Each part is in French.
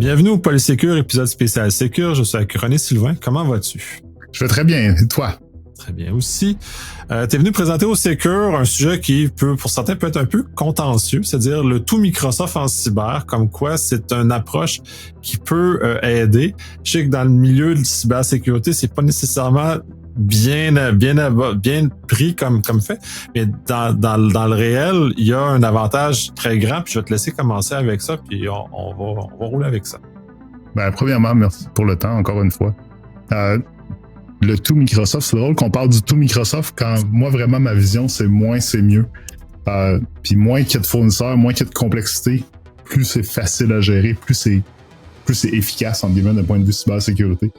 Bienvenue au Polysécure, épisode spécial Sécure. Je suis avec René Sylvain. Comment vas-tu? Je vais très bien. Et toi? Très bien aussi. Tu es venu présenter au Sécure un sujet qui peut, pour certains, peut être un peu contentieux, c'est-à-dire le tout Microsoft en cyber, comme quoi c'est une approche qui peut aider. Je sais que dans le milieu de cybersécurité, c'est pas nécessairement bien pris comme fait, mais dans le réel, il y a un avantage très grand, puis je vais te laisser commencer avec ça, puis on va rouler avec ça. Premièrement, merci pour le temps, encore une fois. Le tout Microsoft, c'est drôle qu'on parle du tout Microsoft quand moi, vraiment, ma vision, c'est moins, c'est mieux. Puis moins qu'il y a de fournisseurs, moins qu'il y a de complexité, plus c'est facile à gérer, plus c'est efficace, entre guillemets, d'un point de vue cybersécurité.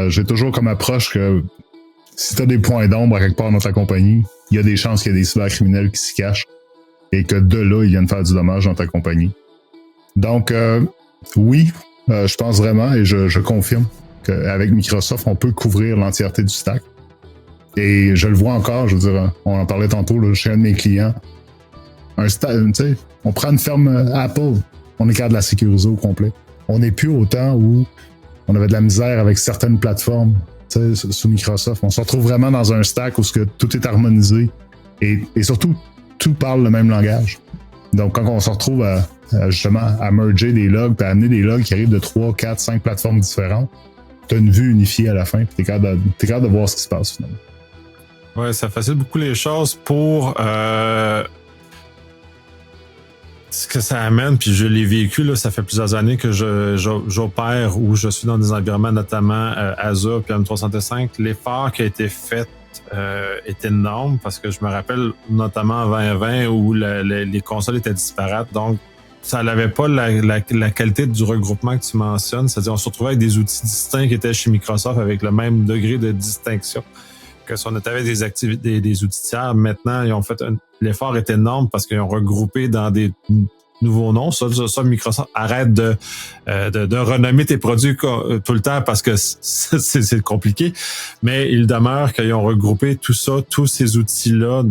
J'ai toujours comme approche que si tu as des points d'ombre à quelque part dans ta compagnie, il y a des chances qu'il y ait des cybercriminels qui s'y cachent et que de là, ils viennent faire du dommage dans ta compagnie. Donc, oui, je pense vraiment et je confirme qu'avec Microsoft, on peut couvrir l'entièreté du stack. Et je le vois encore, je veux dire, on en parlait tantôt là, chez un de mes clients. On prend une ferme Apple, on est capable de la sécuriser au complet. On n'est plus au temps où on avait de la misère avec certaines plateformes sous Microsoft. On se retrouve vraiment dans un stack où tout est harmonisé et surtout, tout parle le même langage. Donc, quand on se retrouve justement à merger des logs, puis à amener des logs qui arrivent de 3, 4, 5 plateformes différentes, tu as une vue unifiée à la fin, puis tu es capable de voir ce qui se passe finalement. Ouais, ça facilite beaucoup les choses pour ce que ça amène, puis je l'ai vécu, là, ça fait plusieurs années que j'opère ou je suis dans des environnements, notamment Azure puis M365. L'effort qui a été fait est énorme parce que je me rappelle notamment en 2020 où les consoles étaient disparates, donc ça n'avait pas la qualité du regroupement que tu mentionnes, c'est-à-dire on se retrouvait avec des outils distincts qui étaient chez Microsoft avec le même degré de distinction que si on était avec des outils tiers. Maintenant, ils ont fait l'effort est énorme parce qu'ils ont regroupé dans des nouveaux noms. Ça, Microsoft arrête de renommer tes produits tout le temps parce que c'est compliqué. Mais il demeure qu'ils ont regroupé tout ça, tous ces outils-là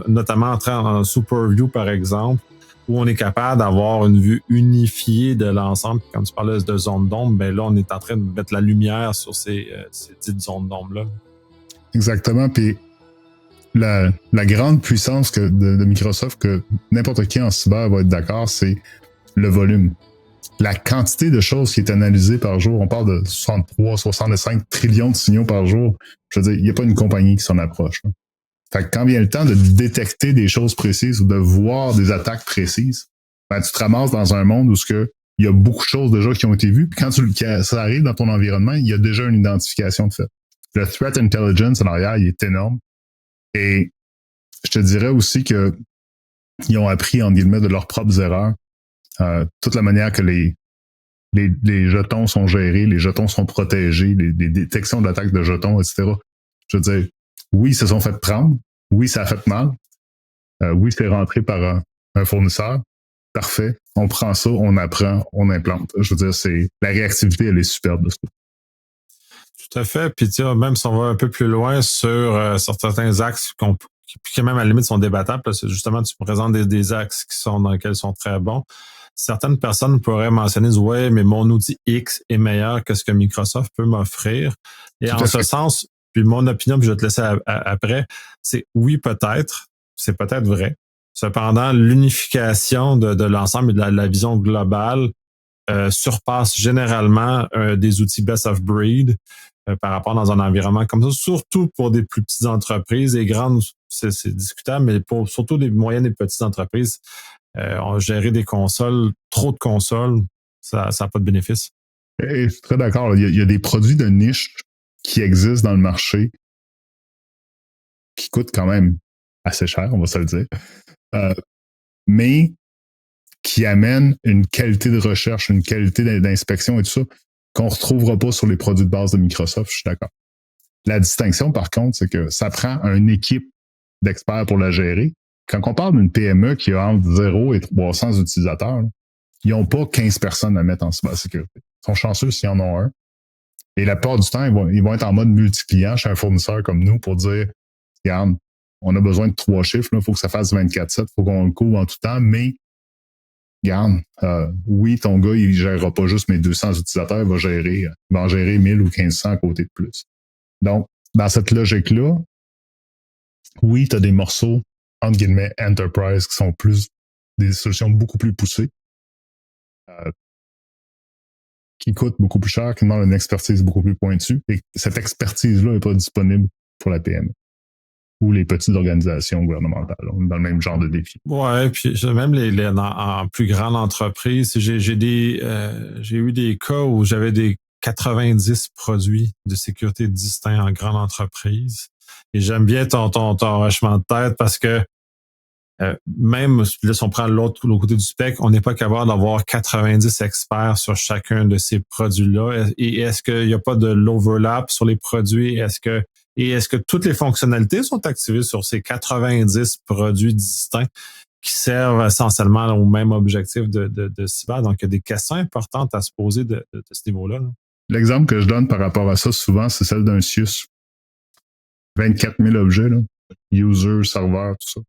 notamment en SuperView, par exemple, où on est capable d'avoir une vue unifiée de l'ensemble. Comme tu parlais de zones d'ombre, ben là, on est en train de mettre la lumière sur ces dites zones d'ombre-là. Exactement. Puis la grande puissance de Microsoft, que n'importe qui en cyber va être d'accord, c'est le volume. La quantité de choses qui est analysée par jour, on parle de 63, 65 trillions de signaux par jour. Je veux dire, il n'y a pas une compagnie qui s'en approche. Hein. Fait que quand vient le temps de détecter des choses précises ou de voir des attaques précises, ben, tu te ramasses dans un monde où il y a beaucoup de choses déjà qui ont été vues. Puis quand ça arrive dans ton environnement, il y a déjà une identification de fait. Le threat intelligence en arrière, il est énorme. Et je te dirais aussi que ils ont appris, en guillemets, de leurs propres erreurs. Toute la manière que les jetons sont gérés, les jetons sont protégés, les détections de l'attaque de jetons, etc. Je veux dire, oui, ils se sont fait prendre. Oui, ça a fait mal. Oui, c'est rentré par un fournisseur. Parfait. On prend ça, on apprend, on implante. Je veux dire, la réactivité, elle est superbe de ça. Tout à fait. Puis même si on va un peu plus loin sur certains axes qui même à la limite sont débattables, parce que justement, tu présentes des axes dans lesquels ils sont très bons. Certaines personnes pourraient mentionner, ouais, mais mon outil X est meilleur que ce que Microsoft peut m'offrir. Et en ce sens, puis mon opinion, puis je vais te laisser après, c'est oui, peut-être, c'est peut-être vrai. Cependant, l'unification de l'ensemble et de la vision globale surpasse généralement des outils best of breed par rapport dans un environnement comme ça, surtout pour des plus petites entreprises. Et grandes, c'est discutable, mais pour surtout des moyennes et petites entreprises, gérer des consoles, trop de consoles, ça n'a pas de bénéfice. Et je suis très d'accord. Il y a des produits de niche qui existent dans le marché qui coûtent quand même assez cher, on va se le dire, mais qui amènent une qualité de recherche, une qualité d'inspection et tout ça qu'on ne retrouvera pas sur les produits de base de Microsoft, je suis d'accord. La distinction, par contre, c'est que ça prend une équipe d'experts pour la gérer. Quand on parle d'une PME qui a entre 0 et 300 utilisateurs, là, ils n'ont pas 15 personnes à mettre en cybersécurité. Ils sont chanceux s'ils en ont un. Et la plupart du temps, ils vont être en mode multi-client chez un fournisseur comme nous pour dire, regarde, on a besoin de 3 chiffres, il faut que ça fasse 24/7, il faut qu'on le couvre en tout temps, mais regarde, oui, ton gars, il gérera pas juste mes 200 utilisateurs, il va en gérer 1000 ou 1500 à côté de plus. Donc, dans cette logique-là, oui, tu as des morceaux, entre guillemets, enterprise qui sont des solutions beaucoup plus poussées, qui coûtent beaucoup plus cher, qui demandent une expertise beaucoup plus pointue. Et cette expertise-là n'est pas disponible pour la PME ou les petites organisations gouvernementales. On est dans le même genre de défi. Ouais, puis même en plus grande entreprise, j'ai eu des cas où j'avais des 90 produits de sécurité distincts en grande entreprise. Et j'aime bien ton hochement de tête parce que même là, si on prend l'autre côté du spectre, on n'est pas capable d'avoir 90 experts sur chacun de ces produits-là. Et est-ce qu'il n'y a pas de l'overlap sur les produits? Est-ce que toutes les fonctionnalités sont activées sur ces 90 produits distincts qui servent essentiellement au même objectif de cyber? Donc, il y a des questions importantes à se poser de ce niveau-là. Là. L'exemple que je donne par rapport à ça, souvent, c'est celle d'un CIUS. 24 000 objets, là. User, serveur, tout ça.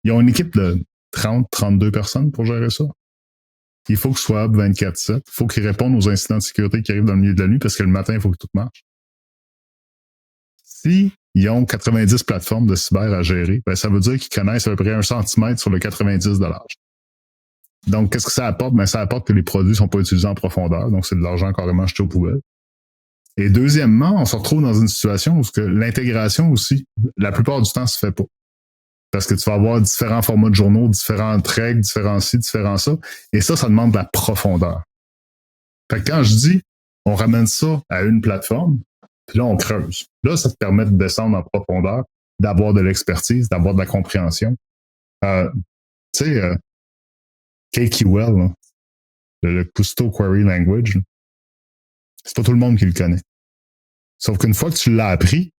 Ils ont une équipe de 30, 32 personnes pour gérer ça. Il faut que ce soit up 24/7. Il faut qu'ils répondent aux incidents de sécurité qui arrivent dans le milieu de la nuit parce que le matin, il faut que tout marche. Si ils ont 90 plateformes de cyber à gérer, ben ça veut dire qu'ils connaissent à peu près 1 centimètre sur le 90 de large. Donc, qu'est-ce que ça apporte? Ben, ça apporte que les produits ne sont pas utilisés en profondeur. Donc, c'est de l'argent carrément jeté aux poubelles. Et deuxièmement, on se retrouve dans une situation où l'intégration aussi, la plupart du temps, se fait pas. Parce que tu vas avoir différents formats de journaux, différentes règles, différents ci, différents ça. Et ça demande de la profondeur. Fait que quand je dis, on ramène ça à une plateforme, puis là, on creuse. Là, ça te permet de descendre en profondeur, d'avoir de l'expertise, d'avoir de la compréhension. Tu sais, KQL, là, le Kusto Query Language, là, c'est pas tout le monde qui le connaît. Sauf qu'une fois que tu l'as appris,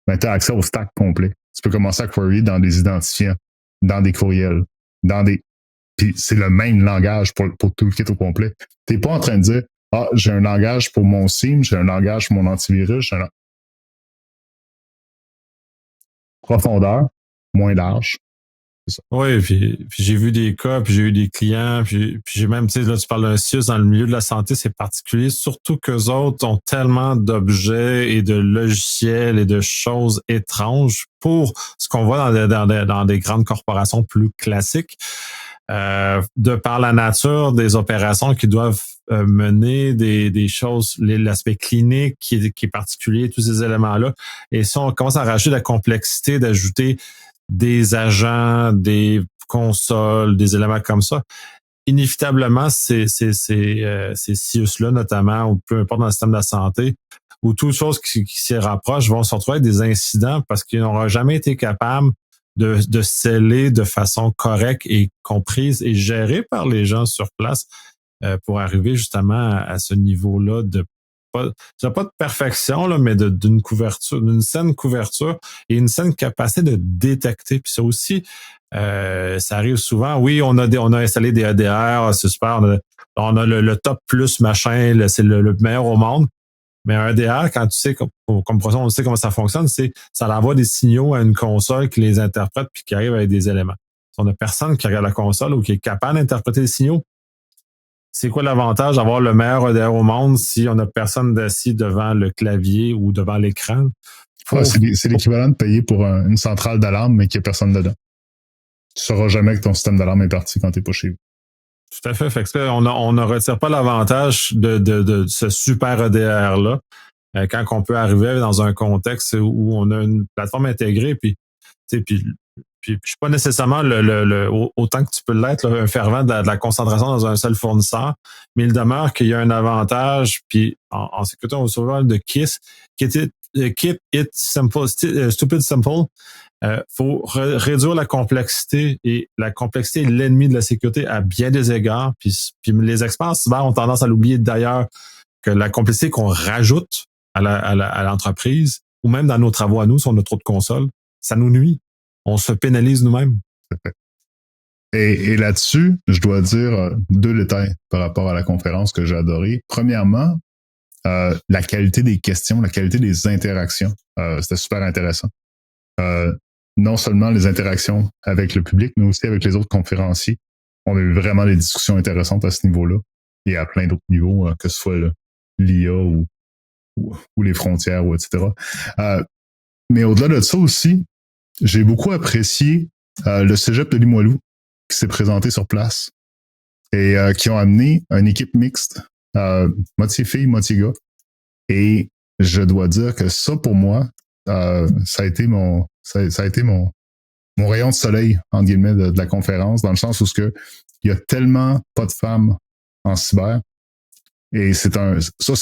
ben, tu as accès au stack complet. Tu peux commencer à query dans des identifiants, dans des courriels, puis c'est le même langage pour tout le kit au complet. T'es pas en train de dire, j'ai un langage pour mon SIEM, j'ai un langage pour mon antivirus, profondeur, moins large. Oui, puis j'ai vu des cas, puis j'ai eu des clients, puis j'ai même, tu sais, là, tu parles d'un CIUS dans le milieu de la santé, c'est particulier, surtout qu'eux autres ont tellement d'objets et de logiciels et de choses étranges pour ce qu'on voit dans des grandes corporations plus classiques, de par la nature des opérations qui doivent mener des choses, l'aspect clinique qui est particulier, tous ces éléments-là. Et si on commence à rajouter la complexité d'ajouter des agents, des consoles, des éléments comme ça, inévitablement, ces CIUS-là, notamment, ou peu importe dans le système de la santé, ou toutes choses qui s'y rapprochent, vont se retrouver avec des incidents parce qu'ils n'auront jamais été capables de sceller de façon correcte et comprise et gérée par les gens sur place pour arriver justement à ce niveau-là de pas de perfection, là, mais d'une couverture, d'une saine couverture et une saine capacité de détecter. Puis ça aussi, ça arrive souvent. Oui, on a installé des EDR, c'est super. On a le top plus machin, c'est le meilleur au monde. Mais un EDR, quand tu sais, comme on sait comment ça fonctionne, ça envoie des signaux à une console qui les interprète puis qui arrive avec des éléments. Si on a personne qui regarde la console ou qui est capable d'interpréter les signaux, c'est quoi l'avantage d'avoir le meilleur EDR au monde si on n'a personne assis devant le clavier ou devant l'écran? C'est l'équivalent de payer pour une centrale d'alarme, mais qu'il n'y a personne dedans. Tu ne sauras jamais que ton système d'alarme est parti quand tu n'es pas chez vous. Tout à fait. Fait que on ne retire pas l'avantage de ce super EDR-là quand on peut arriver dans un contexte où on a une plateforme intégrée, puis je suis pas nécessairement autant que tu peux l'être, un fervent de la concentration dans un seul fournisseur, mais il demeure qu'il y a un avantage, puis en sécurité, on se de KISS, Keep it simple, stupid simple. Faut réduire la complexité, et la complexité est l'ennemi de la sécurité à bien des égards, puis les experts cyber ont tendance à l'oublier d'ailleurs, que la complexité qu'on rajoute à l'entreprise, ou même dans nos travaux à nous, si on a trop de consoles, ça nous nuit. On se pénalise nous-mêmes. Et là-dessus, je dois dire 2 détails par rapport à la conférence que j'ai adoré. Premièrement, la qualité des questions, la qualité des interactions. C'était super intéressant. Non seulement les interactions avec le public, mais aussi avec les autres conférenciers. on a eu vraiment des discussions intéressantes à ce niveau-là et à plein d'autres niveaux, que ce soit l'IA ou les frontières, ou etc. Mais au-delà de ça aussi, j'ai beaucoup apprécié le cégep de Limoilou qui s'est présenté sur place et qui ont amené une équipe mixte, moitié filles, moitié gars. Et je dois dire que ça, pour moi, ça a été mon rayon de soleil, entre guillemets, de la conférence, dans le sens où il y a tellement pas de femmes en cyber. Et c'est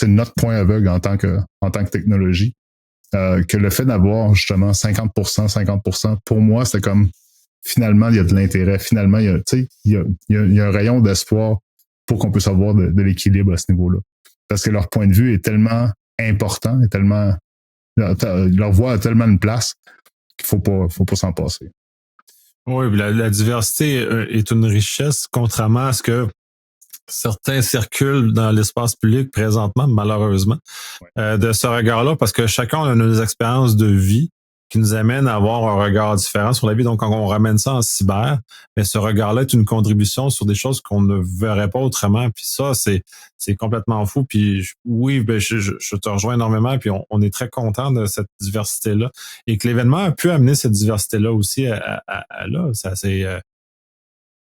notre point aveugle en tant que technologie. Que le fait d'avoir justement 50%, pour moi, c'est comme finalement, il y a de l'intérêt. Finalement, il y a un rayon d'espoir pour qu'on puisse avoir de l'équilibre à ce niveau-là. Parce que leur point de vue est tellement important, leur voix a tellement une place qu'il faut pas s'en passer. Oui, la diversité est une richesse, contrairement à ce que certains circulent dans l'espace public présentement, malheureusement, de ce regard-là, parce que chacun a nos expériences de vie qui nous amènent à avoir un regard différent sur la vie. Donc, quand on ramène ça en cyber, mais ce regard-là est une contribution sur des choses qu'on ne verrait pas autrement. Puis ça, c'est complètement fou. Puis oui, je te rejoins énormément. Puis on est très content de cette diversité-là et que l'événement a pu amener cette diversité-là aussi à là. Ça,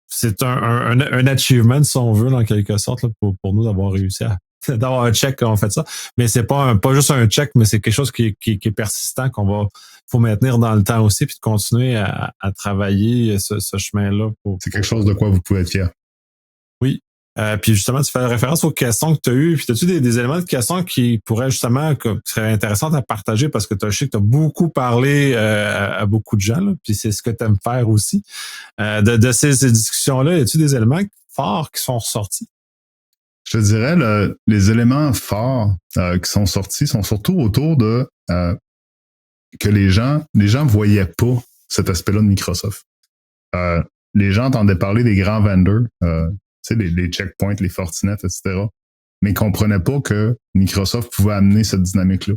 c'est un achievement, si on veut, dans quelque sorte, là, pour nous d'avoir réussi d'avoir un check quand on fait ça. Mais c'est pas juste un check, mais c'est quelque chose qui est persistant, faut maintenir dans le temps aussi, puis de continuer à travailler ce chemin-là. C'est quelque chose de quoi vous pouvez être fier. Oui. Puis justement, tu fais référence aux questions que tu as eues. Puis as-tu des éléments de questions qui pourraient justement, qui seraient intéressants à partager parce que je sais que tu as beaucoup parlé à beaucoup de gens, là, puis c'est ce que tu aimes faire aussi. De ces discussions-là, y a-tu des éléments forts qui sont ressortis? Je te dirais, les éléments forts qui sont sortis sont surtout autour de que les gens voyaient pas cet aspect-là de Microsoft. Les gens entendaient parler des grands vendors, les checkpoints, les Fortinet, etc., mais comprenaient pas que Microsoft pouvait amener cette dynamique-là.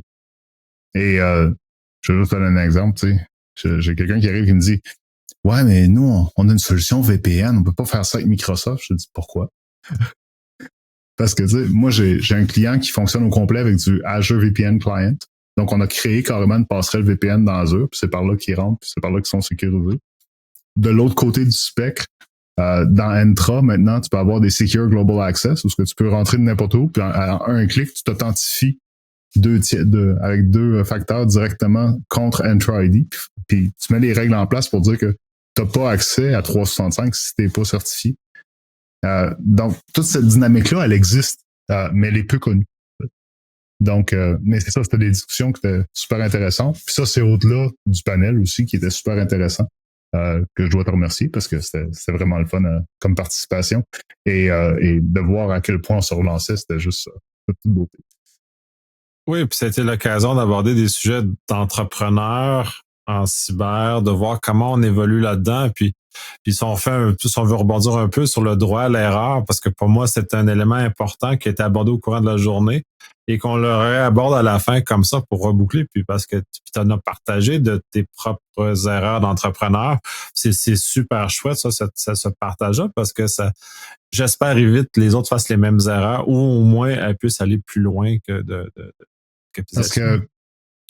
Et je vais juste donner un exemple. J'ai quelqu'un qui arrive et me dit « Ouais, mais nous, on a une solution VPN, on peut pas faire ça avec Microsoft. » Je dis « Pourquoi? » Parce que, moi, j'ai un client qui fonctionne au complet avec du Azure VPN Client. Donc, on a créé carrément une passerelle VPN dans Azure, puis c'est par là qu'ils rentrent, puis c'est par là qu'ils sont sécurisés. De l'autre côté du spectre, dans Entra, maintenant, tu peux avoir des Secure Global Access, où tu peux rentrer de n'importe où, puis en un clic, tu t'authentifies avec deux facteurs directement contre Entra ID, puis tu mets les règles en place pour dire que tu n'as pas accès à 365 si tu n'es pas certifié. Donc, toute cette dynamique-là, elle existe, mais elle est peu connue. Donc, mais c'est ça, c'était des discussions qui étaient super intéressantes. Puis ça, c'est au-delà du panel aussi, qui était super intéressant, que je dois te remercier parce que c'était vraiment le fun comme participation. Et de voir à quel point on se relançait, c'était juste ça. Toute beauté. Oui, puis c'était l'occasion d'aborder des sujets d'entrepreneurs en cyber, de voir comment on évolue là-dedans, puis si on veut rebondir un peu sur le droit à l'erreur, parce que pour moi, c'est un élément important qui a été abordé au courant de la journée et qu'on le réaborde à la fin comme ça pour reboucler, puis parce que tu en as partagé de tes propres erreurs d'entrepreneur. C'est super chouette, ça se partage-là, parce que j'espère évite les autres fassent les mêmes erreurs ou au moins elles puissent aller plus loin que parce que,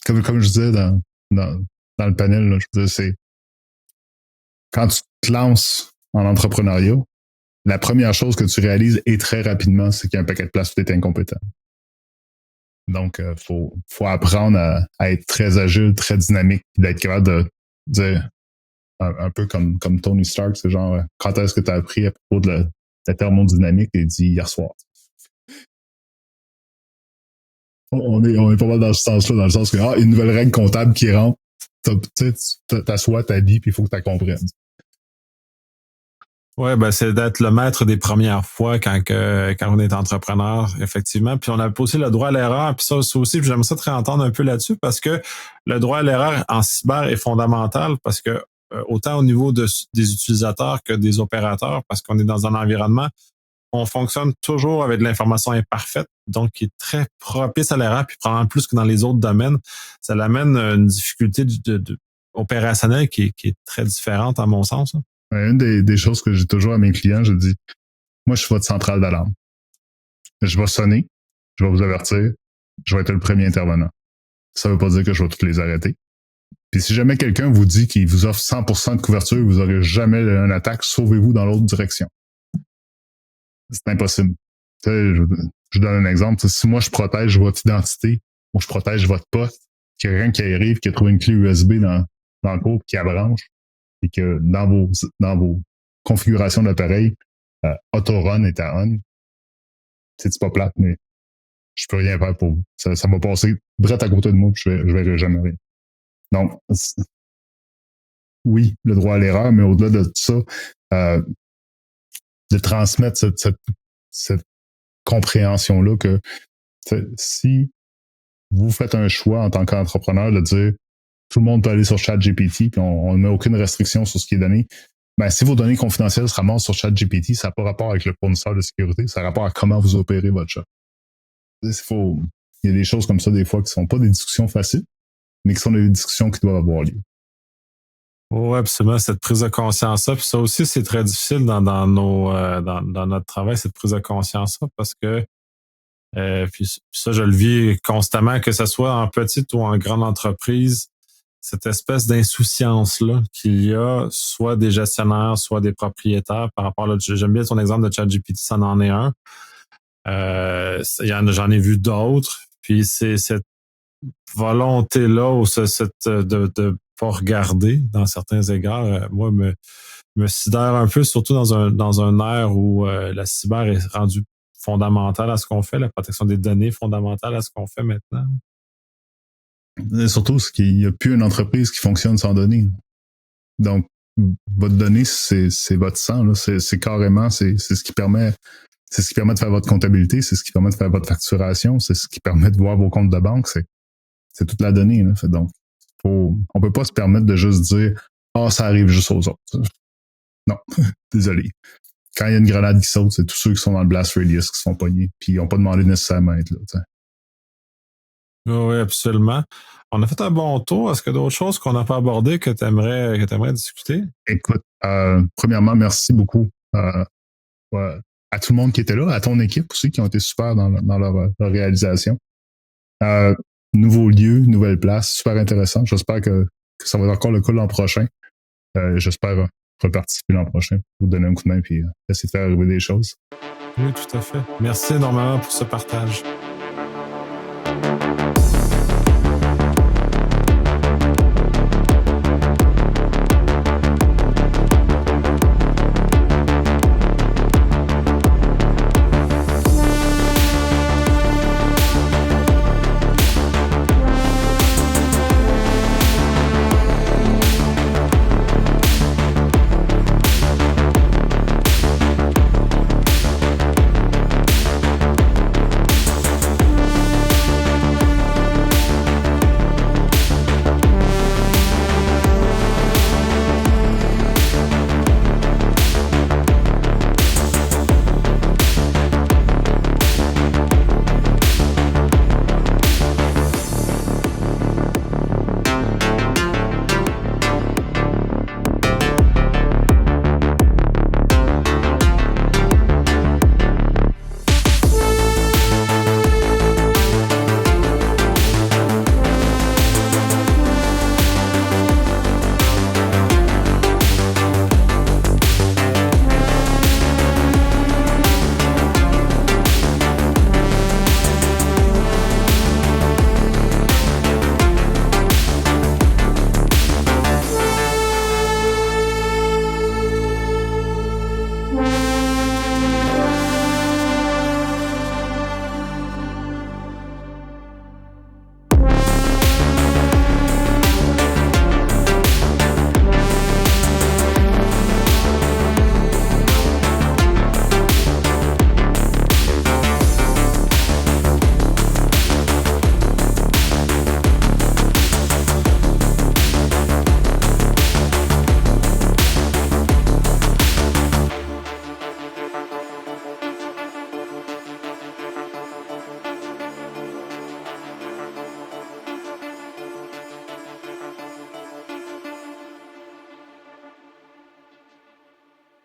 comme je disais dans le panel, là, je disais, c'est quand tu te lances en entrepreneuriat, la première chose que tu réalises et très rapidement, c'est qu'il y a un paquet de places où tu es incompétent. Donc, faut apprendre à être très agile, très dynamique, d'être capable de dire un peu comme Tony Stark, c'est genre, quand est-ce que tu as appris à propos de la thermodynamique? Et il dit hier soir. On est pas mal dans ce sens-là, dans le sens que, une nouvelle règle comptable qui rentre, tu t'assois, t'habilles, puis il faut que tu la comprennes. Ouais, c'est d'être le maître des premières fois quand on est entrepreneur, effectivement. Puis on a aussi le droit à l'erreur. Puis ça aussi, j'aimerais ça te réentendre un peu là-dessus parce que le droit à l'erreur en cyber est fondamental parce que autant au niveau des utilisateurs que des opérateurs, parce qu'on est dans un environnement, on fonctionne toujours avec de l'information imparfaite, donc qui est très propice à l'erreur, puis probablement plus que dans les autres domaines. Ça l'amène une difficulté opérationnelle qui est très différente à mon sens. Hein. Une des choses que j'ai toujours à mes clients, je dis, moi, je suis votre centrale d'alarme. Je vais sonner, je vais vous avertir, je vais être le premier intervenant. Ça veut pas dire que je vais toutes les arrêter. Puis si jamais quelqu'un vous dit qu'il vous offre 100% de couverture, vous n'aurez jamais une attaque, sauvez-vous dans l'autre direction. C'est impossible. Tu sais, je donne un exemple. Si moi, je protège votre identité ou je protège votre poste, qu'il y a quelqu'un qui arrive, qui a trouvé une clé USB dans le cours, qui la branche, et que dans vos configurations d'appareil, auto-run est à on, c'est pas plate, mais je peux rien faire pour vous. Ça va passer direct à côté de moi, puis je verrai jamais rien. Donc, oui, le droit à l'erreur, mais au-delà de ça, de transmettre cette compréhension-là que si vous faites un choix en tant qu'entrepreneur de dire tout le monde peut aller sur ChatGPT, puis on ne met aucune restriction sur ce qui est donné, ben, si vos données confidentielles se ramassent sur ChatGPT, ça n'a pas rapport avec le fournisseur de sécurité, ça a rapport à comment vous opérez votre shop. Il y a des choses comme ça, des fois, qui ne sont pas des discussions faciles, mais qui sont des discussions qui doivent avoir lieu. Oui, absolument, cette prise de conscience-là. Puis ça aussi, c'est très difficile dans notre travail, cette prise de conscience-là, parce que puis ça, je le vis constamment, que ce soit en petite ou en grande entreprise, cette espèce d'insouciance-là qu'il y a, soit des gestionnaires, soit des propriétaires par rapport à j'aime bien ton exemple de ChatGPT, ça en est un. J'en ai vu d'autres. Puis c'est cette volonté-là ou de pas regarder dans certains égards, moi, me sidère un peu, surtout dans un ère où la cyber est rendue fondamentale à ce qu'on fait, la protection des données fondamentale à ce qu'on fait maintenant. Et surtout, c'est qu'il n'y a plus une entreprise qui fonctionne sans données. Donc, votre donnée, c'est votre sang, là. C'est carrément, c'est ce qui permet de faire votre comptabilité, c'est ce qui permet de faire votre facturation, c'est ce qui permet de voir vos comptes de banque, c'est toute la donnée, là. Donc, on peut pas se permettre de juste dire, ça arrive juste aux autres. Non, désolé. Quand il y a une grenade qui saute, c'est tous ceux qui sont dans le blast radius qui sont pognés, puis ils n'ont pas demandé nécessairement à être là. T'sais. Oui, absolument. On a fait un bon tour. Est-ce qu'il y a d'autres choses qu'on n'a pas abordées que tu aimerais discuter? Écoute, premièrement, merci beaucoup à tout le monde qui était là, à ton équipe aussi, qui ont été super dans leur réalisation. Nouveau lieu, nouvelle place, super intéressant. J'espère que ça va être encore le cas l'an prochain. J'espère reparticiper l'an prochain, vous donner un coup de main et essayer de faire arriver des choses. Oui, tout à fait. Merci énormément pour ce partage.